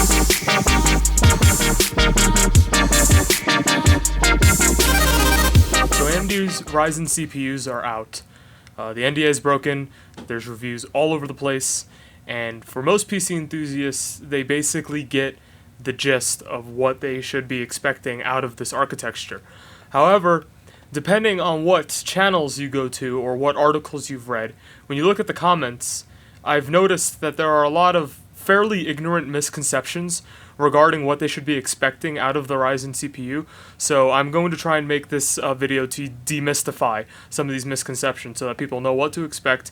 So AMD's Ryzen CPUs are out. The NDA is broken, there's reviews all over the place, and for most PC enthusiasts, they basically get the gist of what they should be expecting out of this architecture. However, depending on what channels you go to or what articles you've read, when you look at the comments, I've noticed that there are a lot of fairly ignorant misconceptions regarding what they should be expecting out of the Ryzen CPU, so I'm going to try and make this video to demystify some of these misconceptions so that people know what to expect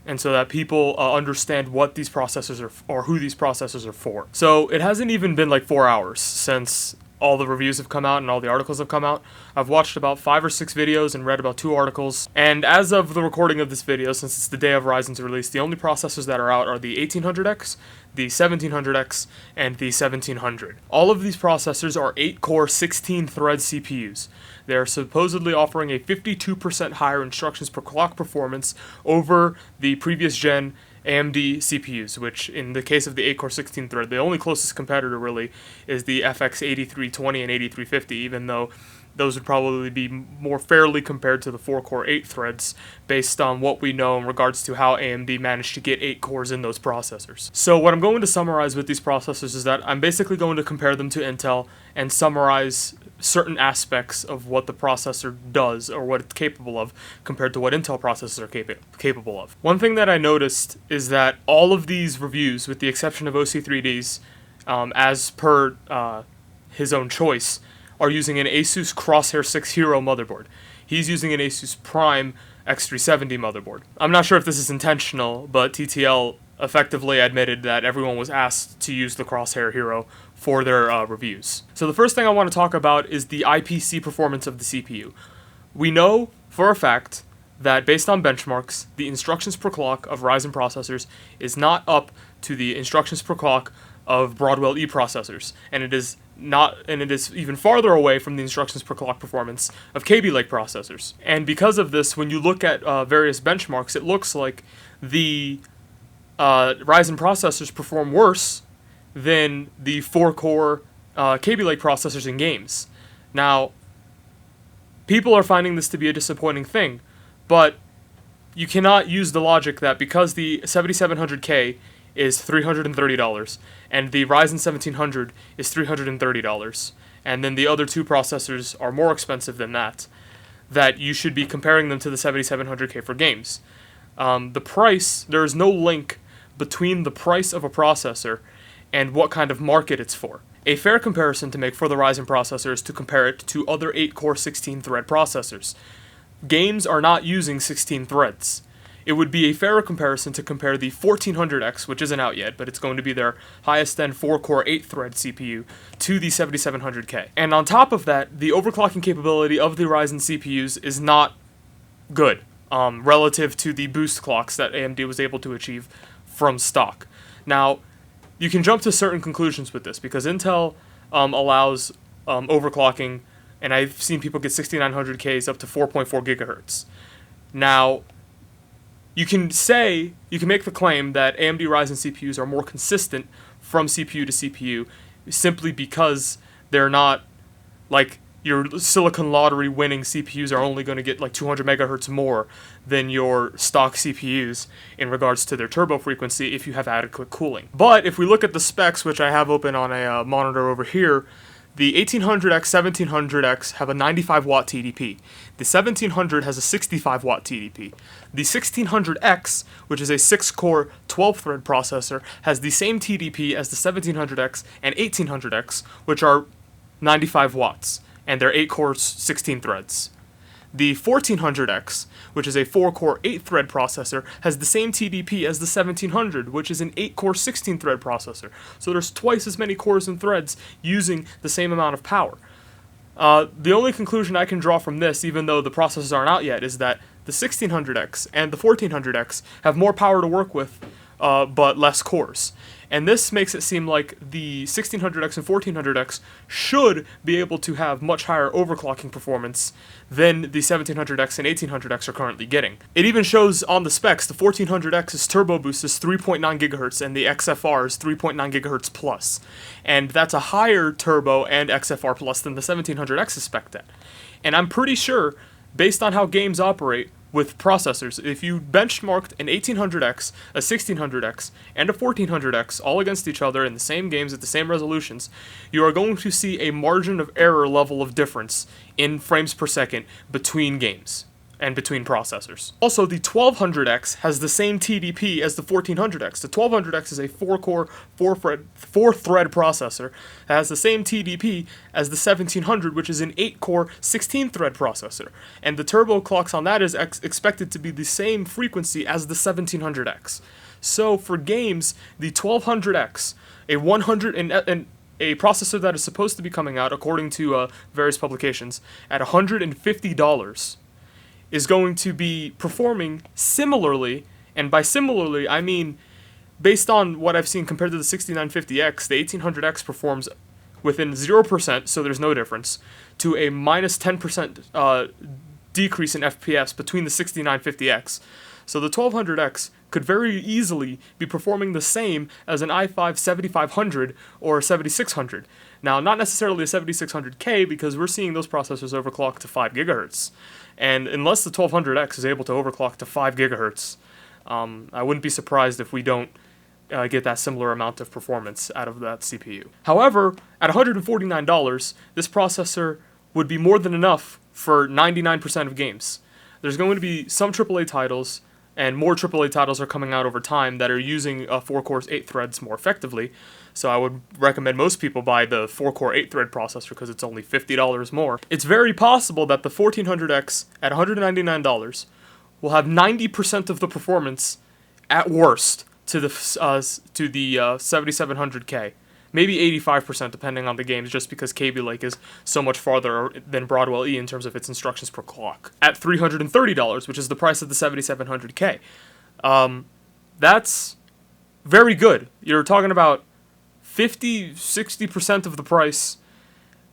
and so that people understand what these processors are or who these processors are for. So it hasn't even been like 4 hours since all the reviews have come out and all the articles have come out. I've watched about 5 or 6 videos and read about 2 articles, and as of the recording of this video, since it's the day of Ryzen's release, the only processors that are out are the 1800X, the 1700X, and the 1700. All of these processors are 8-core, 16-thread CPUs. They are supposedly offering a 52% higher instructions per clock performance over the previous gen AMD CPUs, which in the case of the 8-core 16-thread, the only closest competitor really is the FX 8320 and 8350, even though those would probably be more fairly compared to the 4-core 8 threads based on what we know in regards to how AMD managed to get 8 cores in those processors. So what I'm going to summarize with these processors is that I'm basically going to compare them to Intel and summarize certain aspects of what the processor does or what it's capable of compared to what Intel processors are capable of. One thing that I noticed is that all of these reviews, with the exception of OC3D's, as per his own choice, are using an Asus Crosshair 6 Hero motherboard. He's using an Asus Prime X370 motherboard. I'm not sure if this is intentional, but TTL effectively admitted that everyone was asked to use the Crosshair Hero for their reviews. So the first thing I want to talk about is the IPC performance of the CPU. We know for a fact that based on benchmarks, the instructions per clock of Ryzen processors is not up to the instructions per clock of Broadwell-E processors, and it is even farther away from the instructions per clock performance of Kaby Lake processors. And because of this, when you look at various benchmarks, it looks like the Ryzen processors perform worse than the 4-core Kaby Lake processors in games. Now, people are finding this to be a disappointing thing, but you cannot use the logic that because the 7700K is $330 and the Ryzen 1700 is $330, and then the other two processors are more expensive than that, that you should be comparing them to the 7700K for games. The price, there is no link between the price of a processor and what kind of market it's for. A fair comparison to make for the Ryzen processor is to compare it to other 8-core 16-thread processors. Games are not using 16 threads. It would be a fairer comparison to compare the 1400X, which isn't out yet, but it's going to be their highest-end 4-core 8-thread CPU, to the 7700K. And on top of that, the overclocking capability of the Ryzen CPUs is not good relative to the boost clocks that AMD was able to achieve from stock. Now, you can jump to certain conclusions with this, because Intel allows overclocking, and I've seen people get 6900Ks up to 4.4 gigahertz. Now, you can make the claim that AMD Ryzen CPUs are more consistent from CPU to CPU simply because they're not like your Silicon Lottery winning CPUs are only going to get like 200 megahertz more than your stock CPUs in regards to their turbo frequency if you have adequate cooling. But if we look at the specs, which I have open on a monitor over here, the 1800X, 1700X have a 95 watt TDP. The 1700 has a 65 watt TDP. The 1600X, which is a 6-core 12-thread processor, has the same TDP as the 1700X and 1800X, which are 95 watts, and they're 8 cores, 16 threads. The 1400X, which is a 4-core 8-thread processor, has the same TDP as the 1700, which is an 8-core 16-thread processor. So there's twice as many cores and threads using the same amount of power. The only conclusion I can draw from this, even though the processors aren't out yet, is that the 1600X and the 1400X have more power to work with, but less cores. And this makes it seem like the 1600X and 1400X should be able to have much higher overclocking performance than the 1700X and 1800X are currently getting. It even shows on the specs the 1400X's turbo boost is 3.9 GHz and the XFR is 3.9 GHz plus. And that's a higher turbo and XFR plus than the 1700X is spec'd at. And I'm pretty sure, based on how games operate with processors, if you benchmarked an 1800X, a 1600X, and a 1400X all against each other in the same games at the same resolutions, you are going to see a margin of error level of difference in frames per second between games and between processors. Also, the 1200X has the same TDP as the 1400X. The 1200X is a 4-core, 4-thread processor that has the same TDP as the 1700, which is an 8-core, 16-thread processor. And the turbo clocks on that is expected to be the same frequency as the 1700X. So for games, the 1200X, a processor that is supposed to be coming out, according to various publications, at $150, is going to be performing similarly, and by similarly, I mean, based on what I've seen compared to the 6950X, the 1800X performs within 0%, so there's no difference, to a minus 10% decrease in FPS between the 6950X. So the 1200X could very easily be performing the same as an i5 7500 or 7600. Now, not necessarily a 7600K, because we're seeing those processors overclock to 5 GHz. And unless the 1200X is able to overclock to 5 GHz, I wouldn't be surprised if we don't get that similar amount of performance out of that CPU. However, at $149, this processor would be more than enough for 99% of games. There's going to be some AAA titles, and more AAA titles are coming out over time that are using 4 cores, 8 threads more effectively. So I would recommend most people buy the 4-core 8-thread processor because it's only $50 more. It's very possible that the 1400X at $199 will have 90% of the performance at worst to the 7700K. Maybe 85% depending on the games, just because Kaby Lake is so much farther than Broadwell-E in terms of its instructions per clock. At $330, which is the price of the 7700K. That's very good. You're talking about 50-60% of the price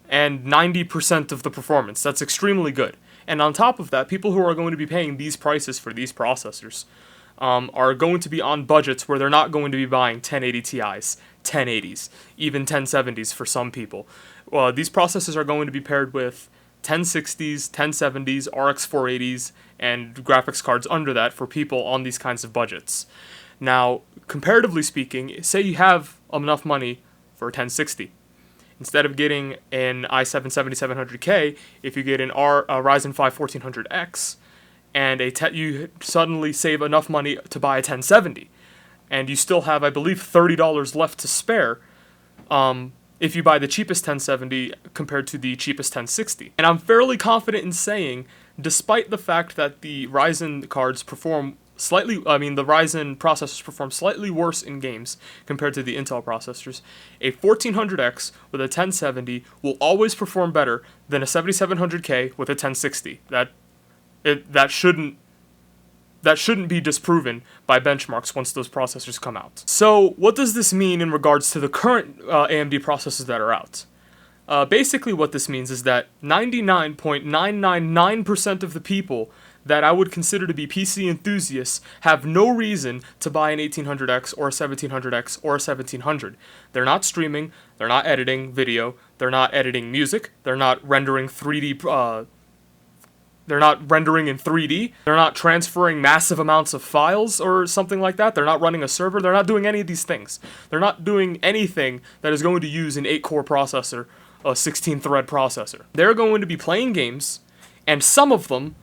and 90% of the performance. That's extremely good. And on top of that, people who are going to be paying these prices for these processors are going to be on budgets where they're not going to be buying 1080 Ti's, 1080s, even 1070s for some people. These processors are going to be paired with 1060s, 1070s, RX 480s, and graphics cards under that for people on these kinds of budgets. Now, comparatively speaking, say you have enough money for a 1060. Instead of getting an i7 7700K, if you get an Ryzen 5 1400X, and you suddenly save enough money to buy a 1070, and you still have, I believe, $30 left to spare if you buy the cheapest 1070 compared to the cheapest 1060. And I'm fairly confident in saying, despite the fact that the Ryzen cards perform the Ryzen processors perform slightly worse in games compared to the Intel processors, a 1400X with a 1070 will always perform better than a 7700K with a 1060. That shouldn't be disproven by benchmarks once those processors come out. So what does this mean in regards to the current AMD processors that are out? Basically what this means is that 99.999% of the people that I would consider to be PC enthusiasts have no reason to buy an 1800X or a 1700X or a 1700. They're not streaming, they're not editing video, they're not editing music, they're not rendering 3D they're not rendering in 3D. They're not transferring massive amounts of files or something like that. They're not running a server. They're not doing any of these things. They're not doing anything that is going to use an 8-core processor, a 16-thread processor. They're going to be playing games, and some of them,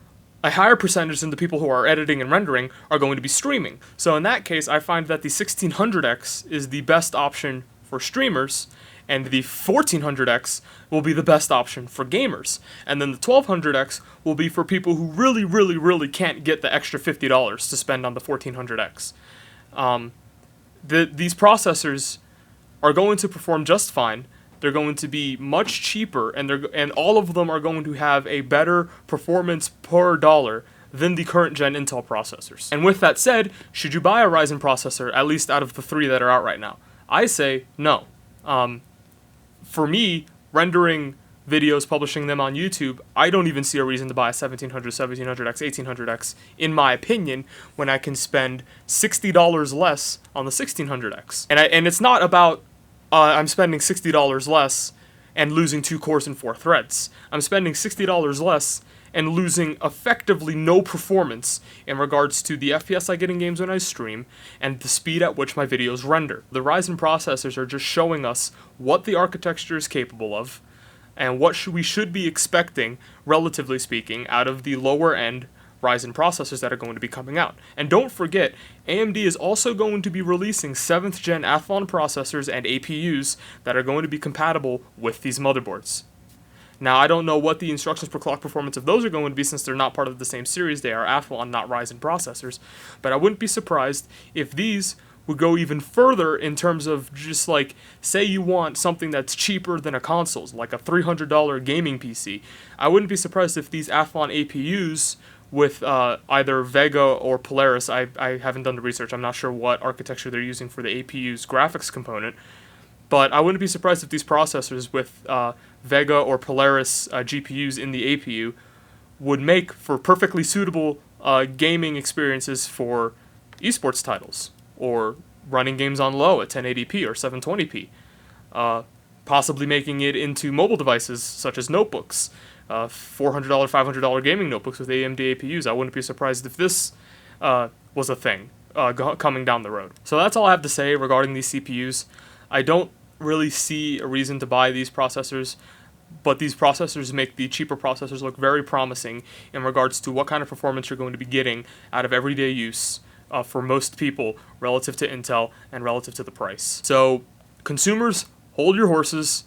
a higher percentage than the people who are editing and rendering, are going to be streaming. So in that case, I find that the 1600X is the best option for streamers, and the 1400X will be the best option for gamers. And then the 1200X will be for people who really can't get the extra $50 to spend on the 1400X. These processors are going to perform just fine. They're going to be much cheaper, and all of them are going to have a better performance per dollar than the current gen Intel processors. And with that said, should you buy a Ryzen processor, at least out of the 3 that are out right now? I say no. For me, rendering videos, publishing them on YouTube, I don't even see a reason to buy a 1700, 1700X, 1800X, in my opinion, when I can spend $60 less on the 1600X. And it's not about I'm spending $60 less and losing 2 cores and 4 threads. I'm spending $60 less and losing effectively no performance in regards to the FPS I get in games when I stream and the speed at which my videos render. The Ryzen processors are just showing us what the architecture is capable of and what we should be expecting, relatively speaking, out of the lower end Ryzen processors that are going to be coming out. And don't forget, AMD is also going to be releasing 7th gen Athlon processors and APUs that are going to be compatible with these motherboards. Now, I don't know what the instructions per clock performance of those are going to be since they're not part of the same series. They are Athlon, not Ryzen processors. But I wouldn't be surprised if these would go even further in terms of just like, say you want something that's cheaper than a console, like a $300 gaming PC. I wouldn't be surprised if these Athlon APUs with either Vega or Polaris, I haven't done the research, I'm not sure what architecture they're using for the APU's graphics component, but I wouldn't be surprised if these processors with Vega or Polaris GPUs in the APU would make for perfectly suitable gaming experiences for esports titles, or running games on low at 1080p or 720p, possibly making it into mobile devices such as notebooks, $400, $500 gaming notebooks with AMD APUs. I wouldn't be surprised if this was a thing coming down the road. So that's all I have to say regarding these CPUs. I don't really see a reason to buy these processors, but these processors make the cheaper processors look very promising in regards to what kind of performance you're going to be getting out of everyday use for most people relative to Intel and relative to the price. So consumers, hold your horses.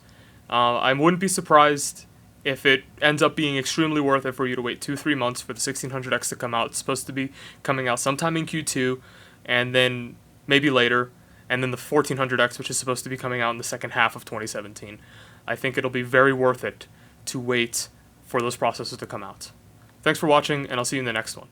I wouldn't be surprised if it ends up being extremely worth it for you to wait 2-3 months for the 1600X to come out. It's supposed to be coming out sometime in Q2, and then maybe later, and then the 1400X, which is supposed to be coming out in the second half of 2017. I think it'll be very worth it to wait for those processors to come out. Thanks for watching, and I'll see you in the next one.